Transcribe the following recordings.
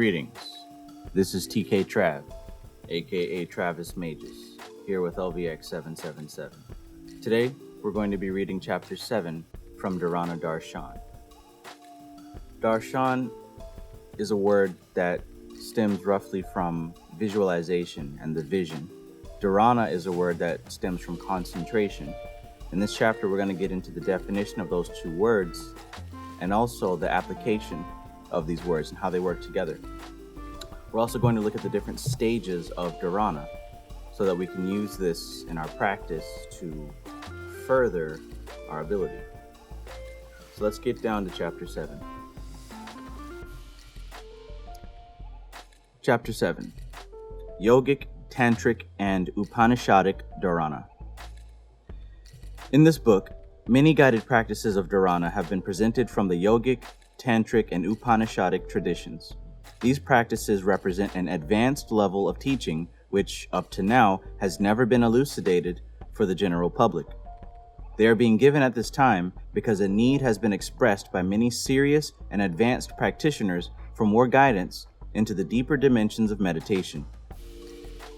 Greetings, this is TK Trav, aka Travis Magus, here with LVX777. Today, we're going to be reading Chapter 7 from Dharana Darshan. Darshan is a word that stems roughly from visualization and the vision. Dharana is a word that stems from concentration. In this chapter, we're going to get into the definition of those two words and also the application of these words and how they work together. We're also going to look at the different stages of Dharana so that we can use this in our practice to further our ability. So let's get down to Chapter 7. Chapter 7. Yogic, Tantric, and Upanishadic Durana. In this book, many guided practices of Dharana have been presented from the Yogic, Tantric, and Upanishadic traditions. These practices represent an advanced level of teaching which, up to now, has never been elucidated for the general public. They are being given at this time because a need has been expressed by many serious and advanced practitioners for more guidance into the deeper dimensions of meditation.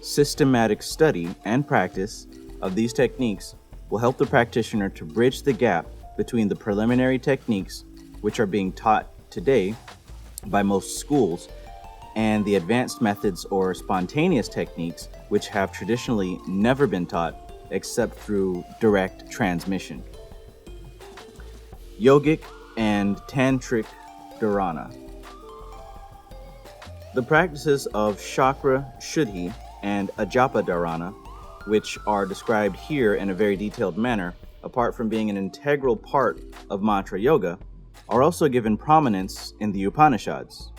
Systematic study and practice of these techniques will help the practitioner to bridge the gap between the preliminary techniques which are being taught today by most schools and the advanced methods or spontaneous techniques which have traditionally never been taught except through direct transmission. Yogic and Tantric Dharana. The practices of Chakra Shuddhi and Ajapa Dharana, which are described here in a very detailed manner, apart from being an integral part of mantra yoga, are also given prominence in the Upanishads.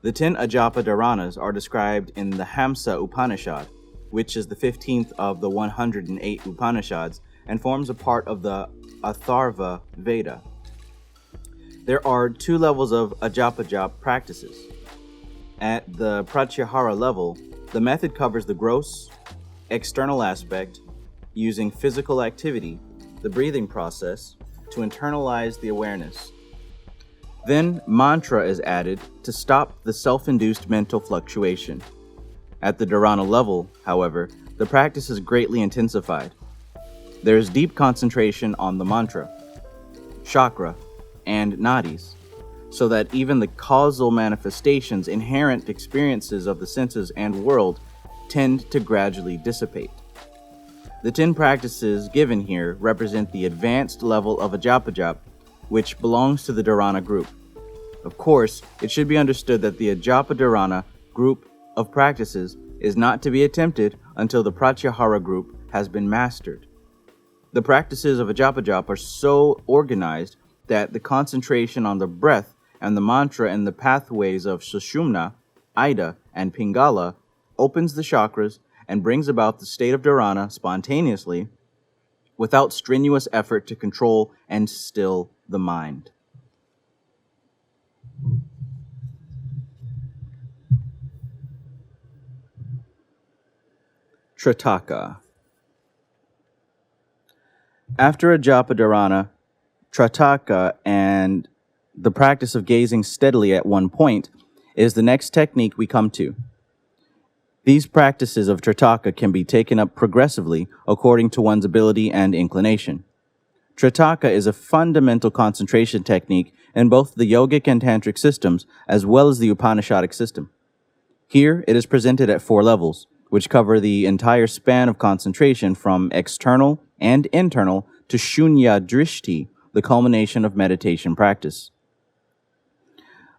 The 10 Ajapa Dharanas are described in the Hamsa Upanishad, which is the 15th of the 108 Upanishads and forms a part of the Atharva Veda. There are two levels of Ajapa practices. At the Pratyahara level, the method covers the gross, external aspect, using physical activity, the breathing process, to internalize the awareness. Then mantra is added to stop the self-induced mental fluctuation. At the Dharana level, however, the practice is greatly intensified. There is deep concentration on the mantra, chakra, and nadis, so that even the causal manifestations, inherent experiences of the senses and world tend to gradually dissipate. The 10 practices given here represent the advanced level of Ajapa, which belongs to the Dharana group. Of course, it should be understood that the Ajapa Dharana group of practices is not to be attempted until the Pratyahara group has been mastered. The practices of Ajapa are so organized that the concentration on the breath and the mantra in the pathways of Sushumna, Ida, and Pingala opens the chakras and brings about the state of Dharana spontaneously without strenuous effort to control and still the mind. Tritaka. After Ajapa Dharana, Tritaka, and the practice of gazing steadily at one point is the next technique we come to. These practices of Tritaka can be taken up progressively according to one's ability and inclination. Tritaka is a fundamental concentration technique in both the Yogic and Tantric systems as well as the Upanishadic system. Here it is presented at 4 levels, which cover the entire span of concentration from external and internal to Shunya Drishti, the culmination of meditation practice.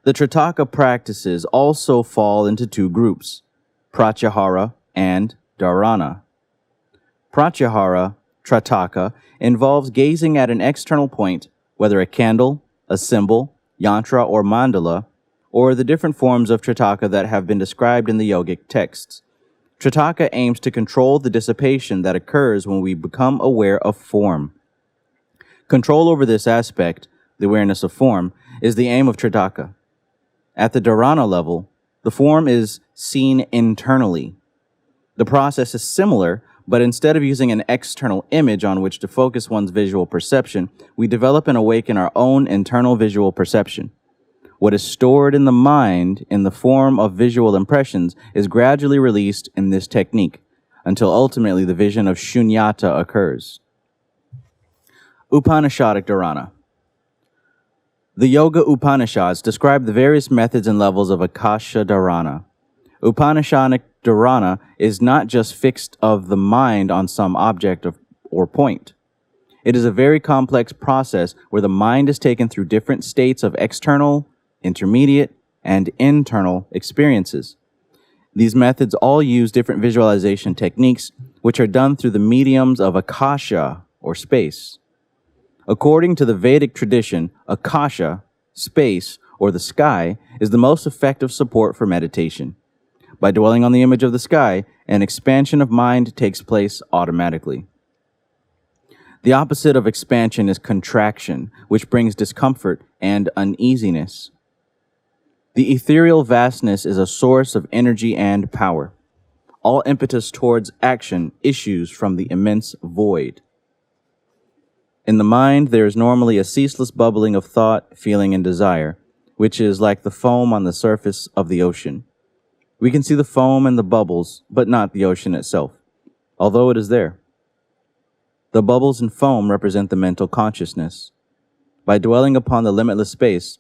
The Tritaka practices also fall into 2 groups, Pratyahara and Dharana. Pratyahara, Tritaka, involves gazing at an external point, whether a candle, a symbol, yantra, or mandala, or the different forms of Tritaka that have been described in the yogic texts. Tritaka aims to control the dissipation that occurs when we become aware of form. Control over this aspect, the awareness of form, is the aim of Tritaka. At the Dharana level, the form is seen internally. The process is similar, but instead of using an external image on which to focus one's visual perception, we develop and awaken our own internal visual perception. What is stored in the mind in the form of visual impressions is gradually released in this technique until ultimately the vision of shunyata occurs. Upanishadic Durana. The Yoga Upanishads describe the various methods and levels of Akasha Dharana. Upanishadic Durana is not just fixed of the mind on some object or point. It is a very complex process where the mind is taken through different states of external, intermediate, and internal experiences. These methods all use different visualization techniques, which are done through the mediums of Akasha, or space. According to the Vedic tradition, Akasha, space, or the sky, is the most effective support for meditation. By dwelling on the image of the sky, an expansion of mind takes place automatically. The opposite of expansion is contraction, which brings discomfort and uneasiness. The ethereal vastness is a source of energy and power. All impetus towards action issues from the immense void. In the mind, there is normally a ceaseless bubbling of thought, feeling, and desire, which is like the foam on the surface of the ocean. We can see the foam and the bubbles, but not the ocean itself, although it is there. The bubbles and foam represent the mental consciousness. By dwelling upon the limitless space,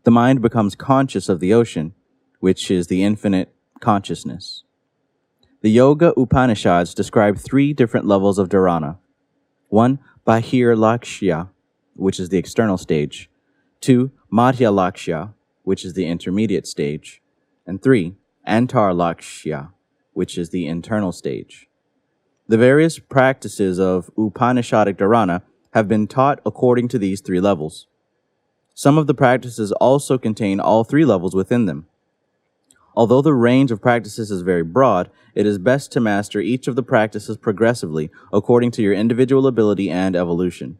the mind becomes conscious of the ocean, which is the infinite consciousness. The Yoga Upanishads describe 3 different levels of dharana. 1. Bahir Lakshya, which is the external stage. 2. Madhya Lakshya, which is the intermediate stage. And 3. Antar Lakshya, which is the internal stage. The various practices of Upanishadic Durana have been taught according to these 3 levels. Some of the practices also contain all 3 levels within them. Although the range of practices is very broad, it is best to master each of the practices progressively according to your individual ability and evolution.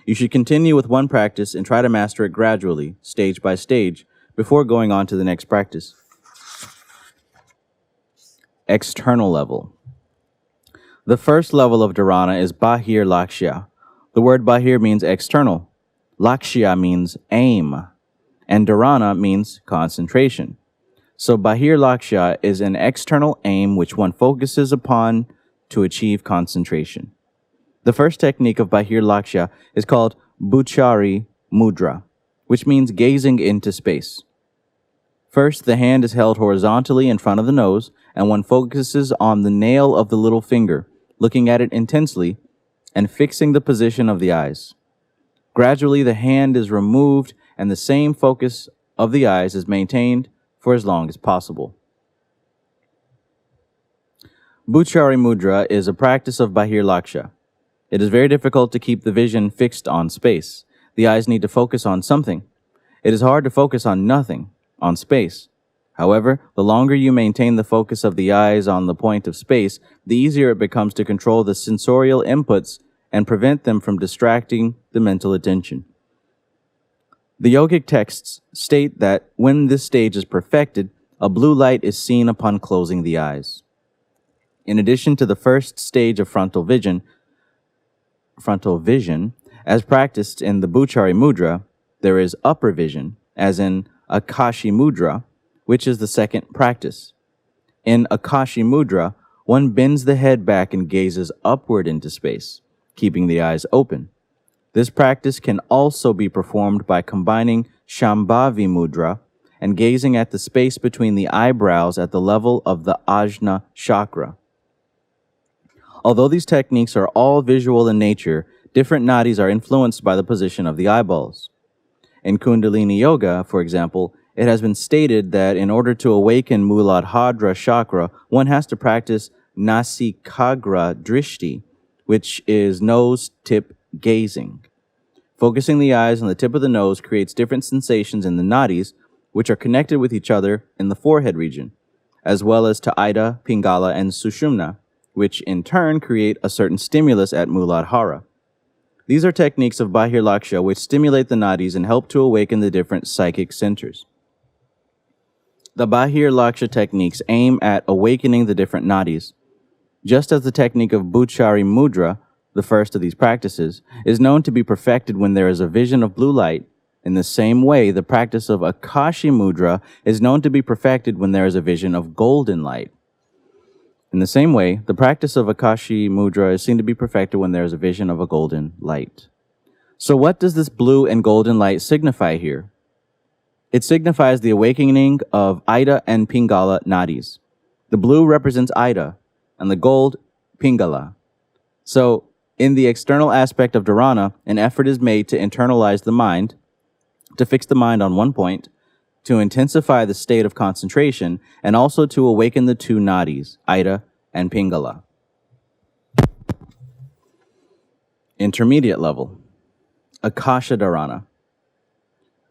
You should continue with one practice and try to master it gradually, stage by stage, before going on to the next practice. External level. The first level of dharana is Bahir Lakshya. The word Bahir means external. Lakshya means aim. And dharana means concentration. So Bahir Lakshya is an external aim which one focuses upon to achieve concentration. The first technique of Bahir Lakshya is called Buchari Mudra, which means gazing into space. First, the hand is held horizontally in front of the nose, and one focuses on the nail of the little finger, looking at it intensely and fixing the position of the eyes. Gradually, the hand is removed, and the same focus of the eyes is maintained for as long as possible. Buchari Mudra is a practice of Bahir Lakshya. It is very difficult to keep the vision fixed on space. The eyes need to focus on something. It is hard to focus on nothing, on space. However, the longer you maintain the focus of the eyes on the point of space, the easier it becomes to control the sensorial inputs and prevent them from distracting the mental attention. The yogic texts state that when this stage is perfected, a blue light is seen upon closing the eyes. In addition to the first stage of frontal vision, as practiced in the Buchari Mudra, there is upper vision, as in Akashi Mudra, which is the second practice. In Akashi Mudra, one bends the head back and gazes upward into space, keeping the eyes open. This practice can also be performed by combining Shambhavi Mudra and gazing at the space between the eyebrows at the level of the Ajna chakra. Although these techniques are all visual in nature, different nadis are influenced by the position of the eyeballs. In Kundalini Yoga, for example, it has been stated that in order to awaken Muladhara chakra, one has to practice Nasikagra Drishti, which is nose-tip gazing. Focusing the eyes on the tip of the nose creates different sensations in the nadis, which are connected with each other in the forehead region, as well as to Ida, Pingala, and Sushumna, which in turn create a certain stimulus at Muladhara. These are techniques of Bahir Lakshya which stimulate the nadis and help to awaken the different psychic centers. The Bahir Lakshya techniques aim at awakening the different nadis. Just as the technique of Buchari Mudra, the first of these practices, is known to be perfected when there is a vision of blue light, In the same way, the practice of Buchari Mudra is known to be perfected when there is a vision of golden light. In the same way, the practice of Buchari Mudra is seen to be perfected when there is a vision of a golden light. So what does this blue and golden light signify here? It signifies the awakening of Ida and Pingala nadis. The blue represents Ida, and the gold, Pingala. So, in the external aspect of Dharana, an effort is made to internalize the mind, to fix the mind on one point, to intensify the state of concentration, and also to awaken the two nadis, Ida and Pingala. Intermediate level, Akasha Dharana.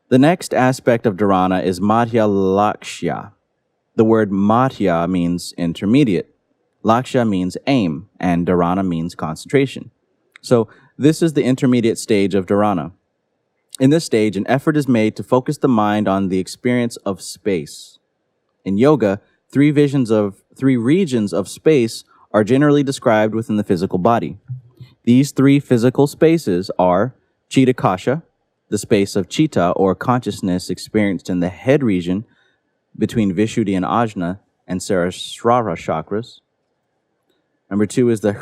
The next aspect of Dharana is Madhya Lakshya. The word Madhya means intermediate, Lakshya means aim, and Dharana means concentration. So this is the intermediate stage of Dharana. In this stage, an effort is made to focus the mind on the experience of space. In yoga, three regions of space are generally described within the physical body. These three physical spaces are Chitakasha, the space of chitta or consciousness experienced in the head region between Vishuddhi and Ajna and Sahasrara chakras. Number 2 is the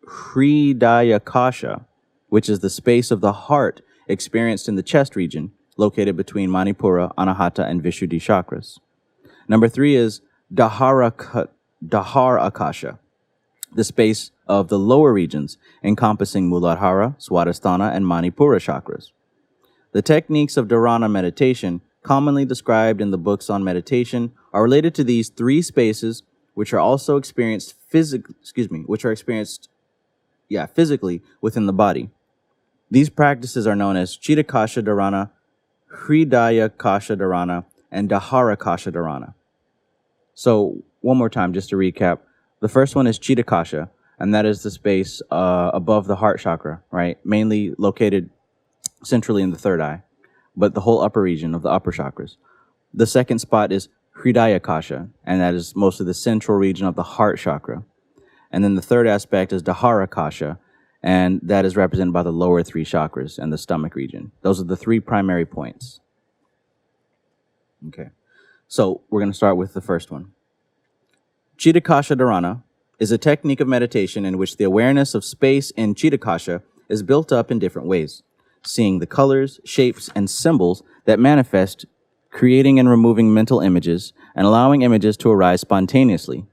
Hridayakasha, which is the space of the heart experienced in the chest region, located between Manipura, Anahata, and Vishuddhi chakras. Number 3 is Daharakasha, the space of the lower regions, encompassing Muladhara, Swadhisthana, and Manipura chakras. The techniques of Dharana meditation, commonly described in the books on meditation, are related to these three spaces, which are also experienced physically within the body. These practices are known as Chitakasha Dharana, Hridayakasha Dharana, and Daharakasha Dharana. So, one more time, just to recap. The first one is Chitakasha, and that is the space above the heart chakra, right? Mainly located centrally in the third eye, but the whole upper region of the upper chakras. The second spot is Hridayakasha, and that is mostly the central region of the heart chakra. And then the third aspect is Daharakasha, and that is represented by the lower three chakras and the stomach region. Those are the three primary points. Okay, so we're going to start with the first one. Chitakasha Dharana is a technique of meditation in which the awareness of space in Chitakasha is built up in different ways, seeing the colors, shapes, and symbols that manifest, creating and removing mental images, and allowing images to arise spontaneously.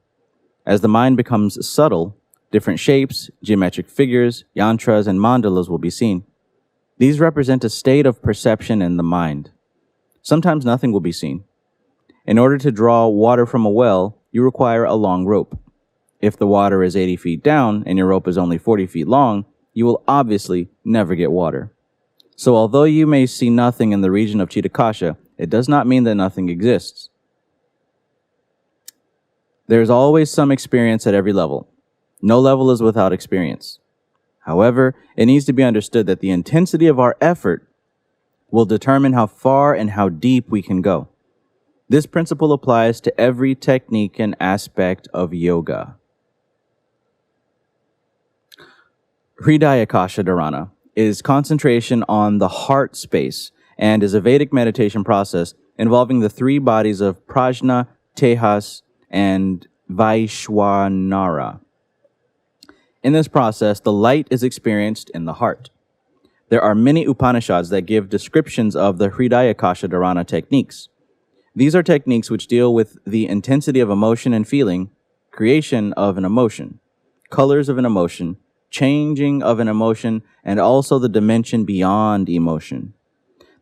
As the mind becomes subtle, different shapes, geometric figures, yantras, and mandalas will be seen. These represent a state of perception in the mind. Sometimes nothing will be seen. In order to draw water from a well, you require a long rope. If the water is 80 feet down and your rope is only 40 feet long, you will obviously never get water. So although you may see nothing in the region of Chitakasha, it does not mean that nothing exists. There is always some experience at every level. No level is without experience. However, it needs to be understood that the intensity of our effort will determine how far and how deep we can go. This principle applies to every technique and aspect of yoga. Hridayakasha Dharana is concentration on the heart space and is a Vedic meditation process involving the three bodies of Prajna, Tejas, and Vaishwanara. In this process, the light is experienced in the heart. There are many Upanishads that give descriptions of the Hridayakasha Dharana techniques. These are techniques which deal with the intensity of emotion and feeling, creation of an emotion, colors of an emotion, changing of an emotion, and also the dimension beyond emotion.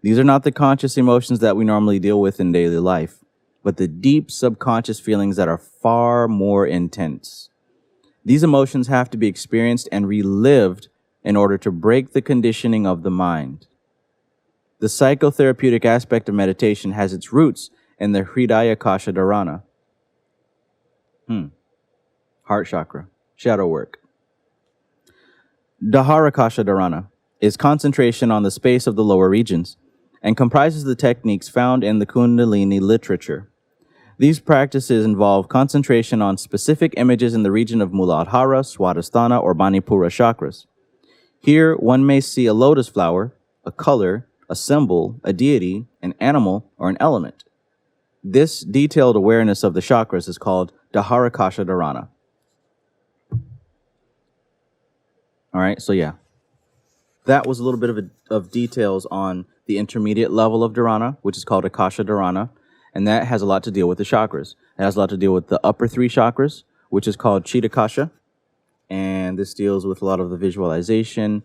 These are not the conscious emotions that we normally deal with in daily life, but the deep subconscious feelings that are far more intense. These emotions have to be experienced and relived in order to break the conditioning of the mind. The psychotherapeutic aspect of meditation has its roots in the Hridayakasha Dharana. Heart chakra, shadow work. Daharakasha Dharana is concentration on the space of the lower regions and comprises the techniques found in the Kundalini literature. These practices involve concentration on specific images in the region of Muladhara, Swadhisthana, or Manipura chakras. Here, one may see a lotus flower, a color, a symbol, a deity, an animal, or an element. This detailed awareness of the chakras is called Paramakasha Dharana. All right, so yeah. That was a little bit of details on the intermediate level of Dharana, which is called Akasha Dharana, and that has a lot to deal with the chakras. It has a lot to deal with the upper three chakras, which is called Chitakasha, and this deals with a lot of the visualization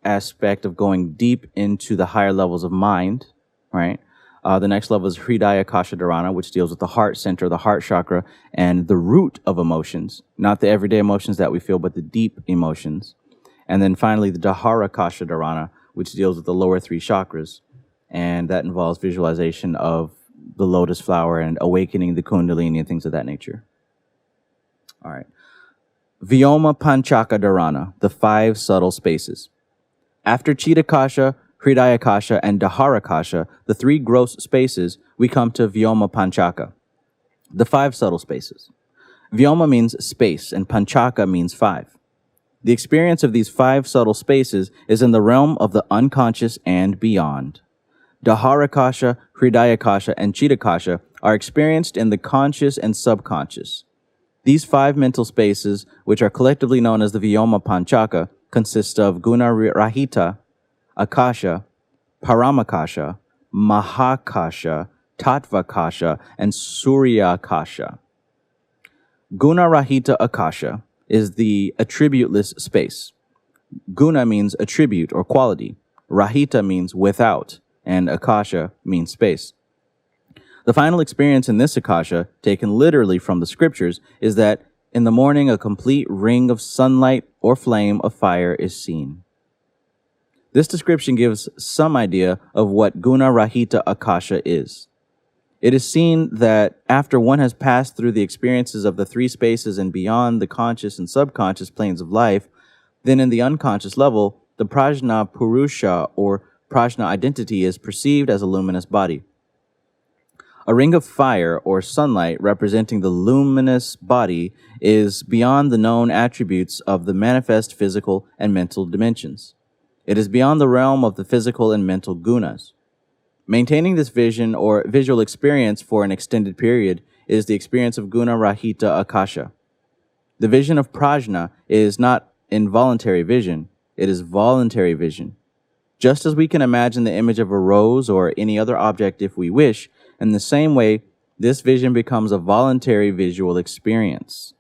aspect of going deep into the higher levels of mind, right? The next level is Hridayakasha Dharana, which deals with the heart center, the heart chakra, and the root of emotions, not the everyday emotions that we feel, but the deep emotions. And then finally, the Dharakasha Dharana, which deals with the lower three chakras, and that involves visualization of the lotus flower and awakening the kundalini and things of that nature. All right. Vyoma Panchaka Dharana, the 5 subtle spaces. After Chitakasha, Hridayakasha, and Dharakasha, the 3 gross spaces, we come to Vyoma Panchaka, the 5 subtle spaces. Vyoma means space, and Panchaka means 5. The experience of these 5 subtle spaces is in the realm of the unconscious and beyond. Dharakasha, Hridayakasha, and Chitakasha are experienced in the conscious and subconscious. These 5 mental spaces, which are collectively known as the Vyoma Panchaka, consist of Guna Rahita, Akasha, Paramakasha, Mahakasha, Tattvakasha, and Suryakasha. Guna Rahita Akasha is the attributeless space. Guna means attribute or quality. Rahita means without, and Akasha means space. The final experience in this Akasha, taken literally from the scriptures, is that in the morning a complete ring of sunlight or flame of fire is seen. This description gives some idea of what Guna Rahita Akasha is. It is seen that after one has passed through the experiences of the 3 spaces and beyond the conscious and subconscious planes of life, then in the unconscious level, the Prajna Purusha or Prajna identity is perceived as a luminous body. A ring of fire or sunlight representing the luminous body is beyond the known attributes of the manifest physical and mental dimensions. It is beyond the realm of the physical and mental gunas. Maintaining this vision or visual experience for an extended period is the experience of Guna Rahita Akasha. The vision of Prajna is not involuntary vision, it is voluntary vision. Just as we can imagine the image of a rose or any other object if we wish, in the same way, this vision becomes a voluntary visual experience.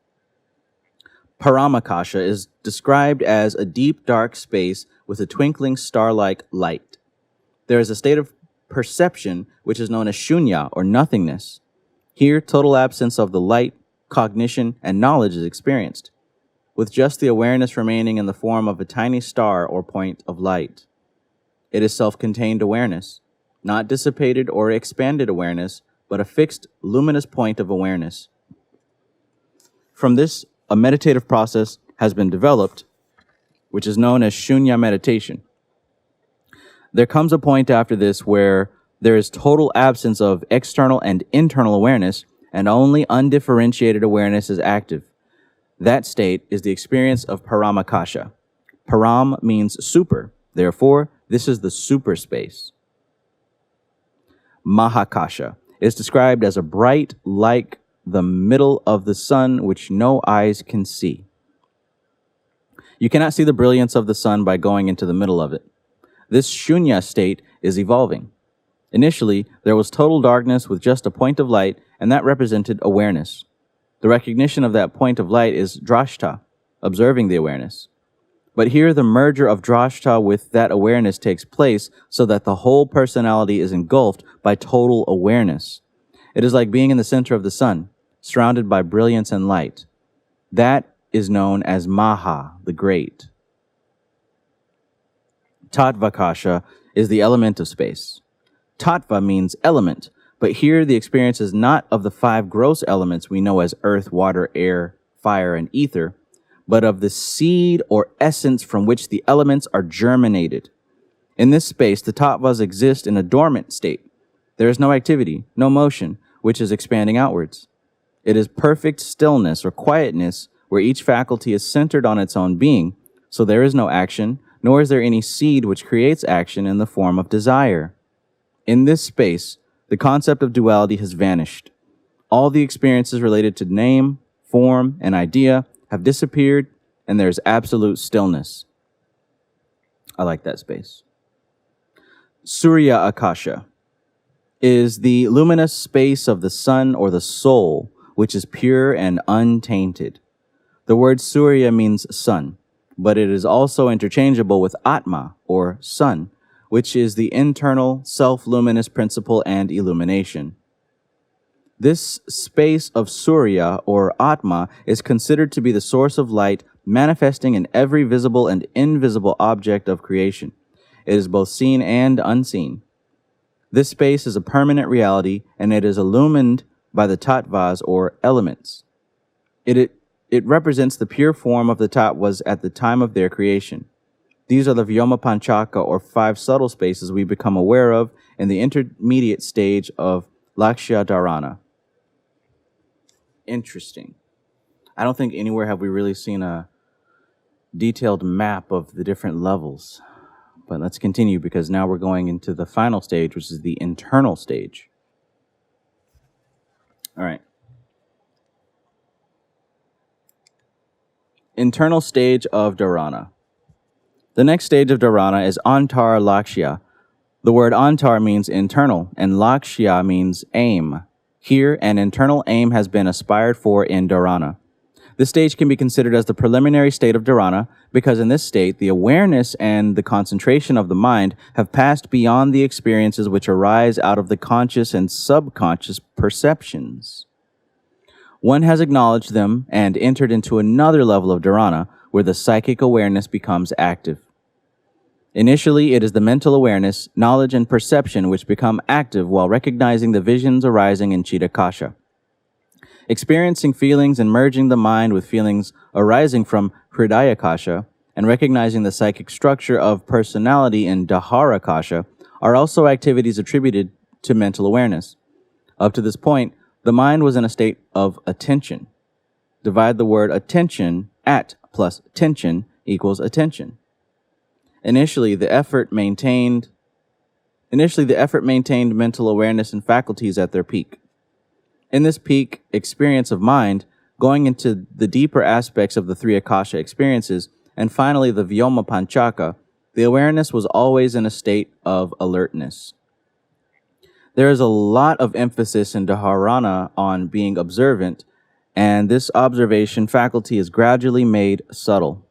Paramakasha is described as a deep, dark space with a twinkling star-like light. There is a state of perception which is known as shunya or nothingness. Here, total absence of the light, cognition, and knowledge is experienced, with just the awareness remaining in the form of a tiny star or point of light. It is self-contained awareness, not dissipated or expanded awareness, but a fixed, luminous point of awareness. From this, a meditative process has been developed, which is known as shunya meditation. There comes a point after this where there is total absence of external and internal awareness, and only undifferentiated awareness is active. That state is the experience of Paramakasha. Param means super. Therefore, this is the super space. Mahakasha is described as a bright like the middle of the sun which no eyes can see. You cannot see the brilliance of the sun by going into the middle of it. This shunya state is evolving. Initially, there was total darkness with just a point of light, and that represented awareness. The recognition of that point of light is drashta, observing the awareness. But here the merger of drashta with that awareness takes place so that the whole personality is engulfed by total awareness. It is like being in the center of the sun, surrounded by brilliance and light. That is known as Maha, the Great. Tattvakasha is the element of space. Tattva means element, but here the experience is not of the 5 gross elements we know as earth, water, air, fire, and ether, but of the seed or essence from which the elements are germinated. In this space, the tattvas exist in a dormant state. There is no activity, no motion, which is expanding outwards. It is perfect stillness or quietness where each faculty is centered on its own being, so there is no action, nor is there any seed which creates action in the form of desire. In this space, the concept of duality has vanished. All the experiences related to name, form, and idea have disappeared, and there is absolute stillness. I like that space. Surya Akasha is the luminous space of the sun or the soul, which is pure and untainted. The word Surya means sun, but it is also interchangeable with Atma, or sun, which is the internal self-luminous principle and illumination. This space of Surya, or Atma, is considered to be the source of light manifesting in every visible and invisible object of creation. It is both seen and unseen. This space is a permanent reality, and it is illumined by the tattvas, or elements. It represents the pure form of the tattvas at the time of their creation. These are the Vyoma Panchaka, or 5 subtle spaces we become aware of in the intermediate stage of Lakshya Dharana. Interesting. I don't think anywhere have we really seen a detailed map of the different levels. But let's continue, because now we're going into the final stage, which is the internal stage. All right. Internal stage of Dharana. The next stage of Dharana is Antar Lakshya. The word Antar means internal, and Lakshya means aim. Here, an internal aim has been aspired for in Dharana. This stage can be considered as the preliminary state of Dharana, because in this state, the awareness and the concentration of the mind have passed beyond the experiences which arise out of the conscious and subconscious perceptions. One has acknowledged them and entered into another level of Dharana, where the psychic awareness becomes active. Initially, it is the mental awareness, knowledge, and perception which become active while recognizing the visions arising in Chidakasha. Experiencing feelings and merging the mind with feelings arising from Hridayakasha, and recognizing the psychic structure of personality in Dharakasha are also activities attributed to mental awareness. Up to this point, the mind was in a state of attention. Divide the word attention, at plus tension equals attention. Initially, the effort maintained mental awareness and faculties at their peak. In this peak experience of mind, going into the deeper aspects of the 3 Akasha experiences, and finally the Vyoma Panchaka, the awareness was always in a state of alertness. There is a lot of emphasis in Dharana on being observant, and this observation faculty is gradually made subtle.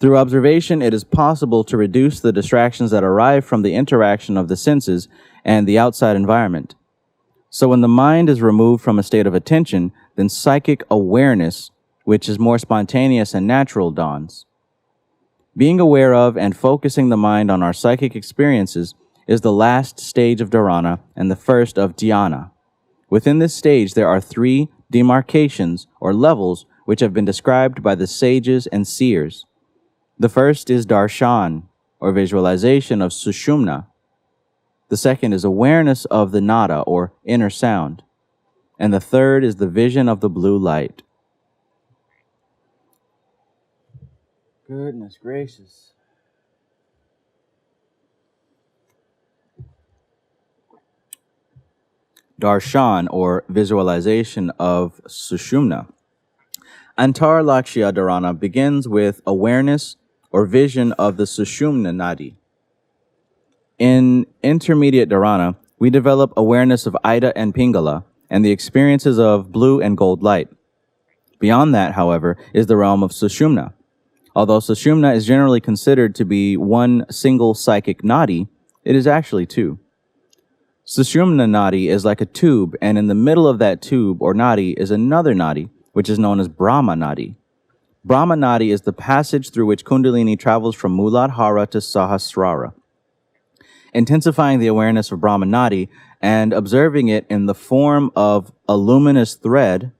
Through observation, it is possible to reduce the distractions that arise from the interaction of the senses and the outside environment. So when the mind is removed from a state of attention, then psychic awareness, which is more spontaneous and natural, dawns. Being aware of and focusing the mind on our psychic experiences is the last stage of Dharana and the first of Dhyana. Within this stage, there are 3 demarcations or levels which have been described by the sages and seers. The first is Darshan, or visualization of Sushumna. The second is awareness of the nada, or inner sound. And the third is the vision of the blue light. Goodness gracious. Darshan, or visualization of Sushumna. Antar Lakshya Dharana begins with awareness or vision of the Sushumna Nadi. In intermediate Dharana, we develop awareness of Ida and Pingala and the experiences of blue and gold light. Beyond that, however, is the realm of Sushumna. Although Sushumna is generally considered to be one single psychic nadi, it is actually 2. Sushumna nadi is like a tube, and in the middle of that tube or nadi is another nadi, which is known as Brahma nadi. Brahma nadi is the passage through which Kundalini travels from Muladhara to Sahasrara. Intensifying the awareness of Brahma nadi and observing it in the form of a luminous thread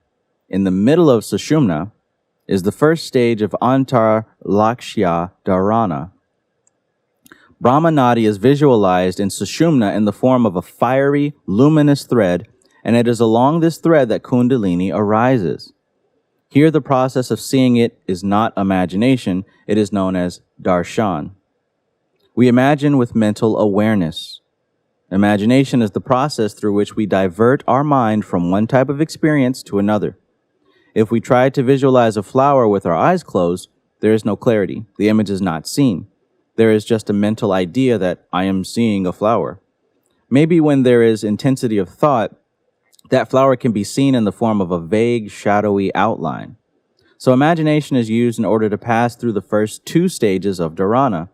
in the middle of Sushumna is the first stage of Antar Lakshya Dharana. Brahma nadi is visualized in Sushumna in the form of a fiery, luminous thread, and it is along this thread that Kundalini arises. Here, the process of seeing it is not imagination, it is known as darshan. We imagine with mental awareness. Imagination is the process through which we divert our mind from one type of experience to another. If we try to visualize a flower with our eyes closed, there is no clarity. The image is not seen. There is just a mental idea that I am seeing a flower. Maybe when there is intensity of thought, that flower can be seen in the form of a vague, shadowy outline. So imagination is used in order to pass through the first two stages of dharana.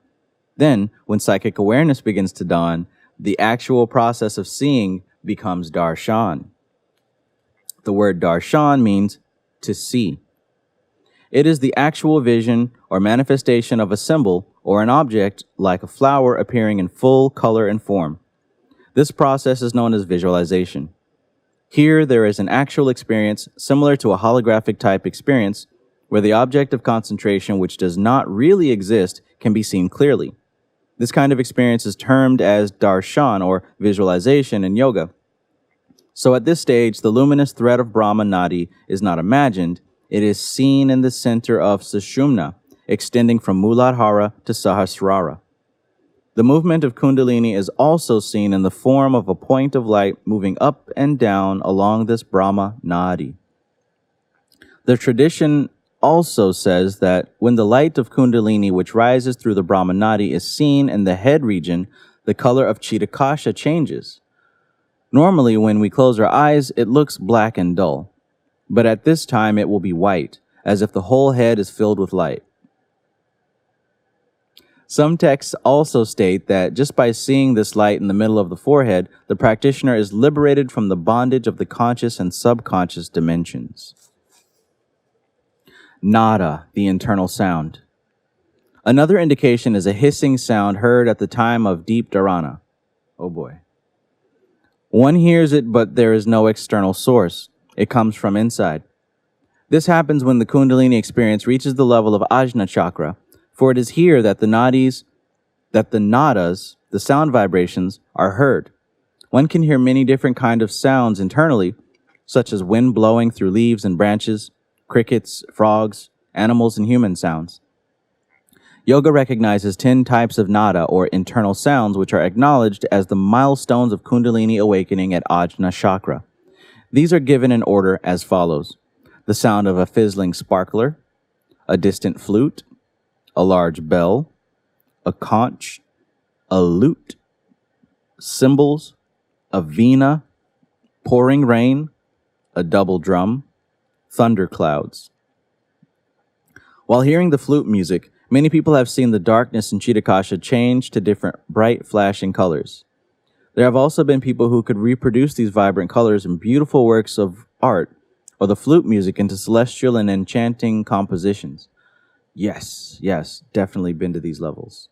Then, when psychic awareness begins to dawn, the actual process of seeing becomes darshan. The word darshan means to see. It is the actual vision or manifestation of a symbol or an object like a flower appearing in full color and form. This process is known as visualization. Here, there is an actual experience similar to a holographic type experience where the object of concentration, which does not really exist, can be seen clearly. This kind of experience is termed as darshan or visualization in yoga. So at this stage, the luminous thread of Brahma Nadi is not imagined, it is seen in the center of Sushumna, extending from Muladhara to Sahasrara. The movement of Kundalini is also seen in the form of a point of light moving up and down along this Brahma Nadi. The tradition also says that when the light of Kundalini, which rises through the Brahma Nadi, is seen in the head region, the color of Chitakasha changes. Normally, when we close our eyes, it looks black and dull. But at this time, it will be white, as if the whole head is filled with light. Some texts also state that just by seeing this light in the middle of the forehead, the practitioner is liberated from the bondage of the conscious and subconscious dimensions. Nada, the internal sound. Another indication is a hissing sound heard at the time of deep dharana. Oh boy. One hears it, but there is no external source. It comes from inside. This happens when the Kundalini experience reaches the level of Ajna chakra, for it is here that the nadas, the sound vibrations, are heard. One can hear many different kinds of sounds internally, such as wind blowing through leaves and branches, crickets, frogs, animals, and human sounds. Yoga recognizes 10 types of nada, or internal sounds, which are acknowledged as the milestones of Kundalini awakening at Ajna chakra. These are given in order as follows: the sound of a fizzling sparkler, a distant flute, a large bell, a conch, a lute, cymbals, a veena, pouring rain, a double drum, thunderclouds. While hearing the flute music, many people have seen the darkness in Chitakasha change to different bright flashing colors. There have also been people who could reproduce these vibrant colors in beautiful works of art, or the flute music into celestial and enchanting compositions. Yes, definitely been to these levels.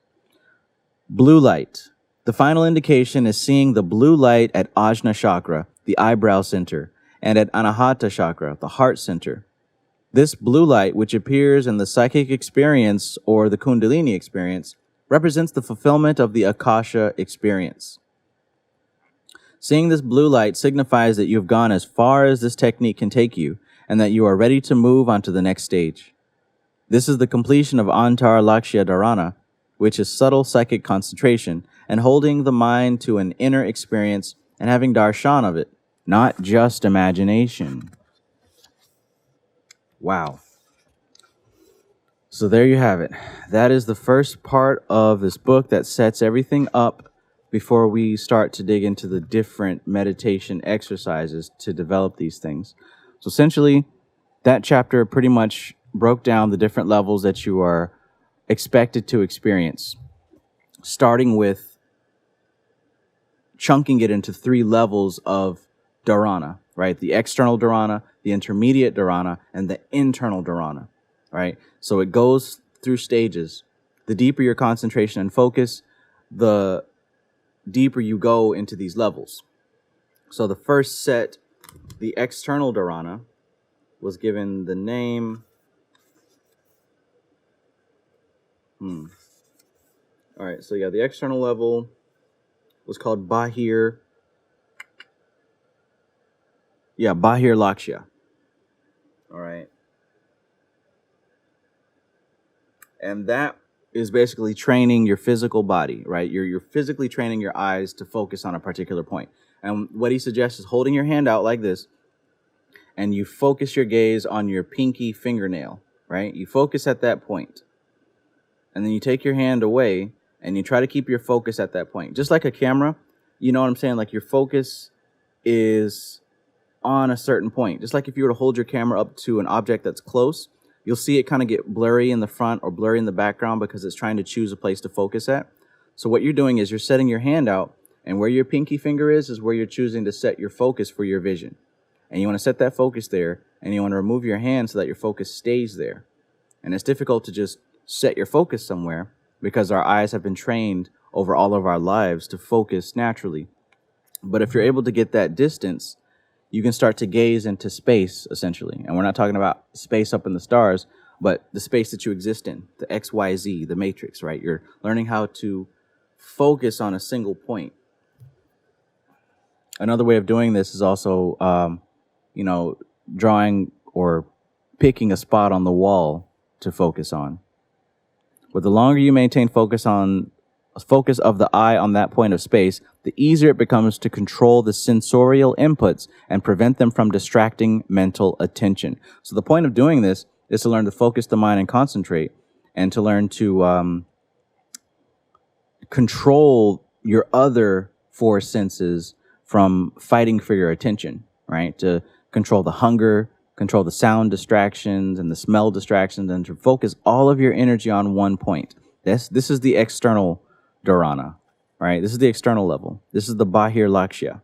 Blue light. The final indication is seeing the blue light at Ajna chakra, the eyebrow center, and at Anahata chakra, the heart center. This blue light, which appears in the psychic experience or the Kundalini experience, represents the fulfillment of the Akasha experience. Seeing this blue light signifies that you've gone as far as this technique can take you and that you are ready to move on to the next stage. This is the completion of Antar Lakshya Dharana, which is subtle psychic concentration and holding the mind to an inner experience and having darshan of it, not just imagination. Wow. So there you have it. That is the first part of this book that sets everything up before we start to dig into the different meditation exercises to develop these things. So essentially, that chapter pretty much broke down the different levels that you are expected to experience, starting with chunking it into 3 levels of dharana, right? The external dharana, the intermediate dharana, and the internal dharana, right? So it goes through stages. The deeper your concentration and focus, the deeper you go into these levels. So the first set, the external dharana, was given the name... All right, so yeah, the external level was called Bahir Lakshya. All right. And that is basically training your physical body, right? You're physically training your eyes to focus on a particular point. And what he suggests is holding your hand out like this, and you focus your gaze on your pinky fingernail, right? You focus at that point. And then you take your hand away, and you try to keep your focus at that point. Just like a camera, you know what I'm saying? Like your focus is on a certain point. Just like if you were to hold your camera up to an object that's close, you'll see it kind of get blurry in the front or blurry in the background because it's trying to choose a place to focus at. So what you're doing is you're setting your hand out, and where your pinky finger is where you're choosing to set your focus for your vision. And you want to set that focus there, and you want to remove your hand so that your focus stays there. And it's difficult to just set your focus somewhere because our eyes have been trained over all of our lives to focus naturally. But if you're able to get that distance, you can start to gaze into space, essentially. And we're not talking about space up in the stars, but the space that you exist in, the XYZ, the matrix, right? You're learning how to focus on a single point. Another way of doing this is also, drawing or picking a spot on the wall to focus on. But the longer you maintain focus of the eye on that point of space, the easier it becomes to control the sensorial inputs and prevent them from distracting mental attention. So the point of doing this is to learn to focus the mind and concentrate, and to learn to control your other four senses from fighting for your attention, right? To control the hunger, control the sound distractions and the smell distractions, and to focus all of your energy on one point. This is the external Dharana, right? This is the external level. This is the Bahir Lakshya.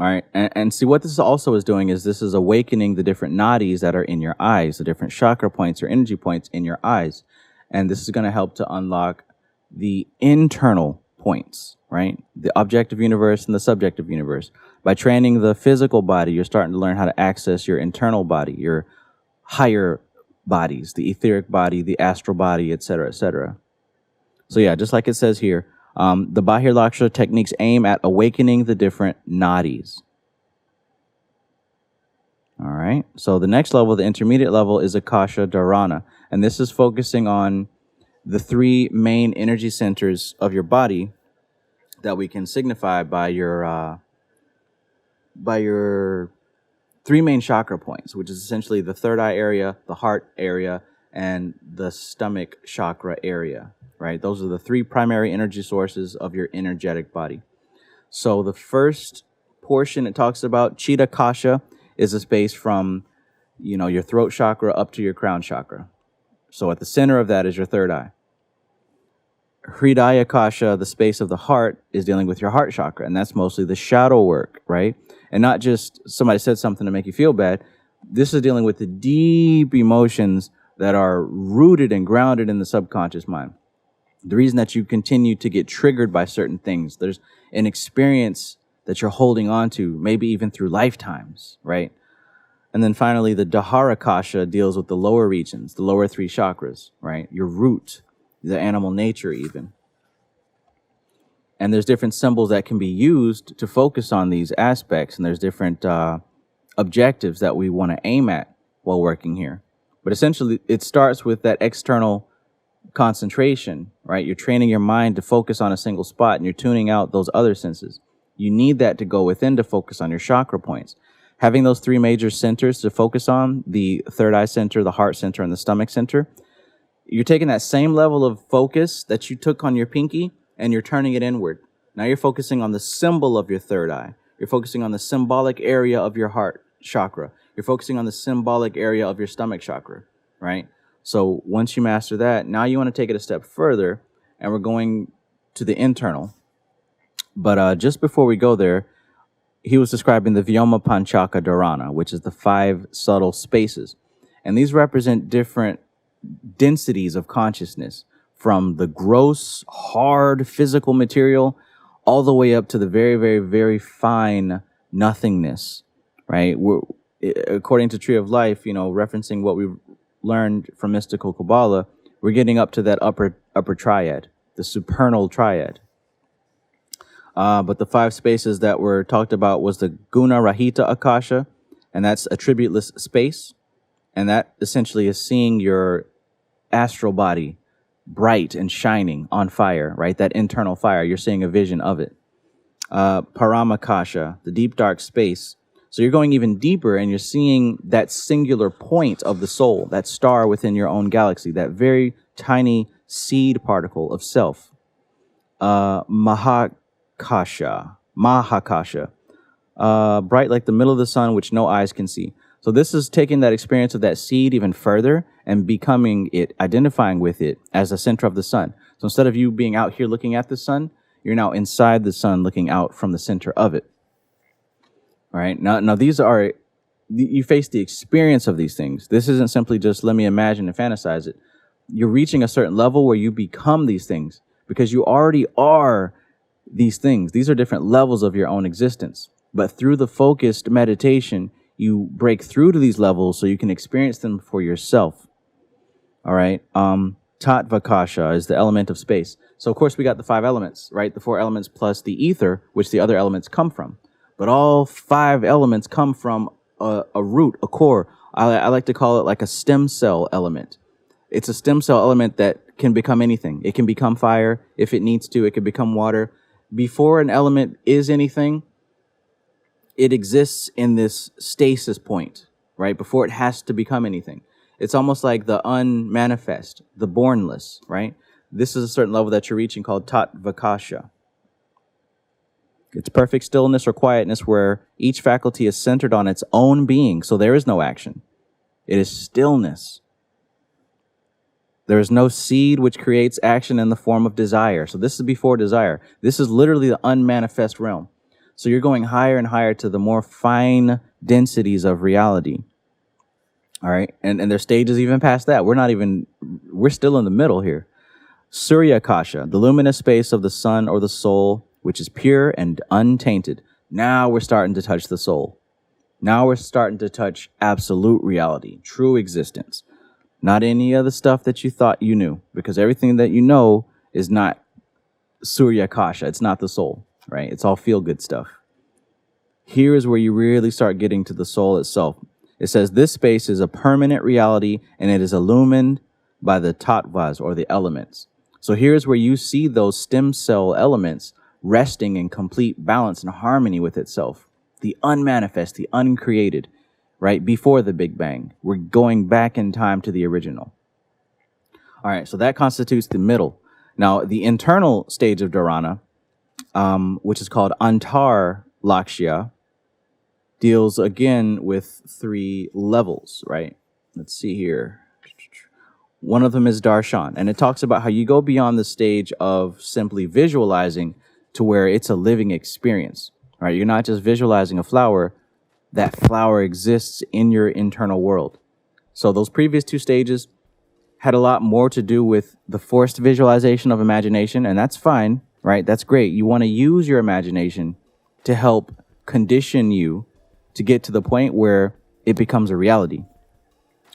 All right, and see what this also is doing is this is awakening the different nadis that are in your eyes, the different chakra points or energy points in your eyes. And this is going to help to unlock the internal points, right? The objective universe and the subjective universe. By training the physical body, you're starting to learn how to access your internal body, your higher bodies, the etheric body, the astral body, etc., etc. So yeah, just like it says here, the Bahir Lakshya techniques aim at awakening the different nadis. All right. So the next level, the intermediate level, is Akasha Dharana. And this is focusing on the three main energy centers of your body that we can signify by your three main chakra points, which is essentially the third eye area, the heart area, and the stomach chakra area, right? Those are the three primary energy sources of your energetic body. So the first portion it talks about, Chitta-kasha, is a space from, your throat chakra up to your crown chakra. So at the center of that is your third eye. Hridaya-kasha, the space of the heart, is dealing with your heart chakra, and that's mostly the shadow work, right? And not just somebody said something to make you feel bad. This is dealing with the deep emotions that are rooted and grounded in the subconscious mind. The reason that you continue to get triggered by certain things, there's an experience that you're holding on to, maybe even through lifetimes, right? And then finally, the Dharana deals with the lower regions, the lower three chakras, right? Your root, the animal nature even. And there's different symbols that can be used to focus on these aspects, and there's different objectives that we want to aim at while working here. But essentially, it starts with that external concentration, right? You're training your mind to focus on a single spot, and you're tuning out those other senses. You need that to go within to focus on your chakra points. Having those three major centers to focus on, the third eye center, the heart center, and the stomach center, you're taking that same level of focus that you took on your pinky, and you're turning it inward. Now you're focusing on the symbol of your third eye. You're focusing on the symbolic area of your heart chakra. You're focusing on the symbolic area of your stomach chakra, right? So once you master that, now you want to take it a step further, and we're going to the internal. But just before we go there, he was describing the Vyoma Panchaka Dharana, which is the 5 subtle spaces. And these represent different densities of consciousness, from the gross, hard, physical material all the way up to the very, very, very fine nothingness, right? According to Tree of Life, referencing what we learned from mystical Kabbalah, we're getting up to that upper triad, the supernal triad. But the 5 spaces that were talked about was the Guna Rahita Akasha, and that's attributeless space. And that essentially is seeing your astral body bright and shining on fire, right? That internal fire, you're seeing a vision of it. Paramakasha, the deep dark space. So you're going even deeper and you're seeing that singular point of the soul, that star within your own galaxy, that very tiny seed particle of self. Mahakasha, bright like the middle of the sun, which no eyes can see. So this is taking that experience of that seed even further and becoming it, identifying with it as the center of the sun. So instead of you being out here looking at the sun, you're now inside the sun looking out from the center of it. All right. Now these are, you face the experience of these things. This isn't simply just let me imagine and fantasize it. You're reaching a certain level where you become these things because you already are these things. These are different levels of your own existence. But through the focused meditation, you break through to these levels so you can experience them for yourself. All right. Tatvakasha is the element of space. So, of course, we got the 5 elements, right? The 4 elements plus the ether, which the other elements come from. But all 5 elements come from a root, a core. I like to call it like a stem cell element. It's a stem cell element that can become anything. It can become fire if it needs to. It can become water. Before an element is anything, it exists in this stasis point, right? Before it has to become anything. It's almost like the unmanifest, the bornless, right? This is a certain level that you're reaching called Tatvakasha. It's perfect stillness or quietness where each faculty is centered on its own being. So there is no action. It is stillness. There is no seed which creates action in the form of desire. So this is before desire. This is literally the unmanifest realm. So you're going higher and higher to the more fine densities of reality. All right. And there's stages even past that. We're still in the middle here. Suryakasha, the luminous space of the sun or the soul, which is pure and untainted. Now we're starting to touch the soul. Now we're starting to touch absolute reality, true existence. Not any of the stuff that you thought you knew, because everything that you know is not Suryakasha. It's not the soul, right? It's all feel-good stuff. Here is where you really start getting to the soul itself. It says this space is a permanent reality and it is illumined by the tattvas or the elements. So here's where you see those stem cell elements resting in complete balance and harmony with itself. The unmanifest, the uncreated, right? Before the Big Bang. We're going back in time to the original. All right, so that constitutes the middle. Now, the internal stage of Dharana, which is called Antar Lakshya, deals again with 3 levels, right? Let's see here. One of them is Darshan, and it talks about how you go beyond the stage of simply visualizing to where it's a living experience, right? You're not just visualizing a flower. That flower exists in your internal world. So those previous 2 stages had a lot more to do with the forced visualization of imagination, and that's fine, right? That's great. You want to use your imagination to help condition you to get to the point where it becomes a reality,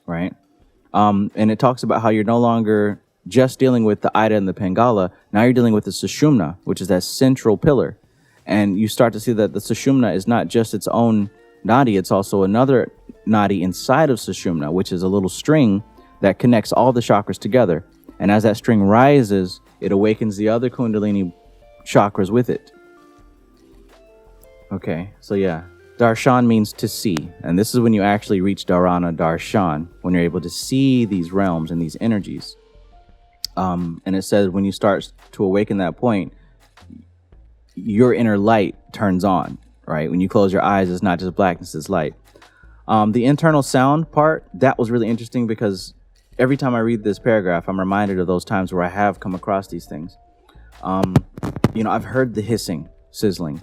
right? And it talks about how you're no longer just dealing with the Ida and the Pingala. Now you're dealing with the Sushumna, which is that central pillar. And you start to see that the Sushumna is not just its own nadi, it's also another nadi inside of Sushumna, which is a little string that connects all the chakras together. And as that string rises, it awakens the other Kundalini chakras with it. Okay, so yeah. Darshan means to see, and this is when you actually reach Dharana Darshan, when you're able to see these realms and these energies. And it says when you start to awaken that point, your inner light turns on, right? When you close your eyes, it's not just blackness, it's light. The internal sound part, that was really interesting because every time I read this paragraph, I'm reminded of those times where I have come across these things. I've heard the hissing, sizzling.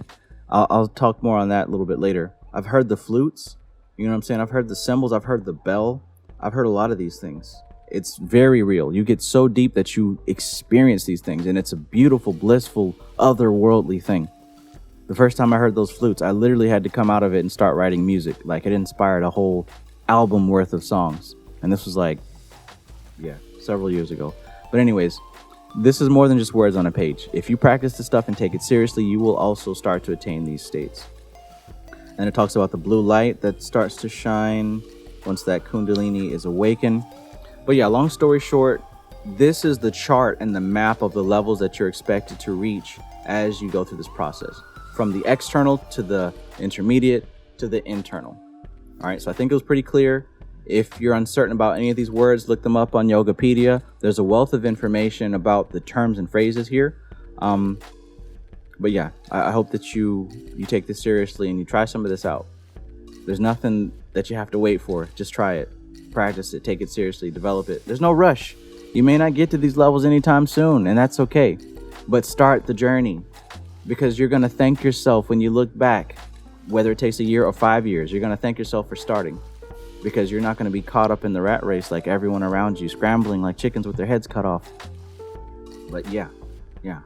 I'll talk more on that a little bit later. I've heard the flutes, you know what I'm saying? I've heard the cymbals, I've heard the bell. I've heard a lot of these things. It's very real. You get so deep that you experience these things, and it's a beautiful, blissful, otherworldly thing. The first time I heard those flutes, I literally had to come out of it and start writing music. Like, it inspired a whole album worth of songs. And this was several years ago. But anyways, this is more than just words on a page. If you practice this stuff and take it seriously, you will also start to attain these states. And it talks about the blue light that starts to shine. once that Kundalini is awakened. But yeah, long story short, this is the chart and the map of the levels that you're expected to reach as you go through this process, from the external to the intermediate to the internal. All right, so I think it was pretty clear. If you're uncertain about any of these words, look them up on Yogapedia. There's a wealth of information about the terms and phrases here. But yeah, I hope that you take this seriously and you try some of this out. There's nothing that you have to wait for. Just try it, practice it, take it seriously, develop it. There's no rush. You may not get to these levels anytime soon, and that's okay. But start the journey, because you're going to thank yourself when you look back, whether it takes a year or 5 years. You're going to thank yourself for starting, because you're not going to be caught up in the rat race like everyone around you, scrambling like chickens with their heads cut off. But yeah,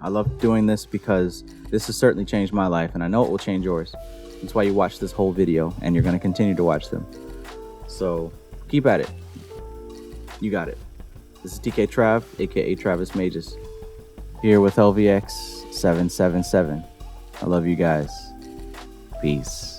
I love doing this because this has certainly changed my life, and I know it will change yours. That's why you watch this whole video, and you're going to continue to watch them. So keep at it. You got it. This is TK Trav, aka Travis Magus, here with LVX777. I love you guys. Peace.